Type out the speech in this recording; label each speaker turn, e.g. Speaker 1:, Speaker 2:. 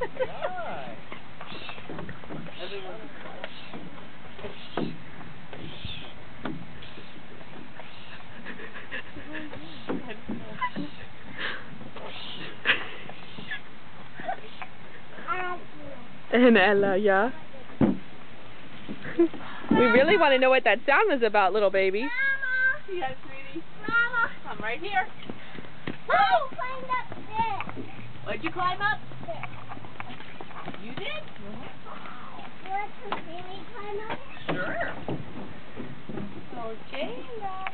Speaker 1: Nice.
Speaker 2: And Ella, yeah. We really want to know what that sound was about, little baby.
Speaker 3: Mama!
Speaker 4: Yes, sweetie.
Speaker 3: Mama!
Speaker 4: I'm right here.
Speaker 3: I climbed up there.
Speaker 4: What'd you climb up?
Speaker 3: There.
Speaker 4: You did?
Speaker 3: Want to see me climb up?
Speaker 4: Sure. Okay, love.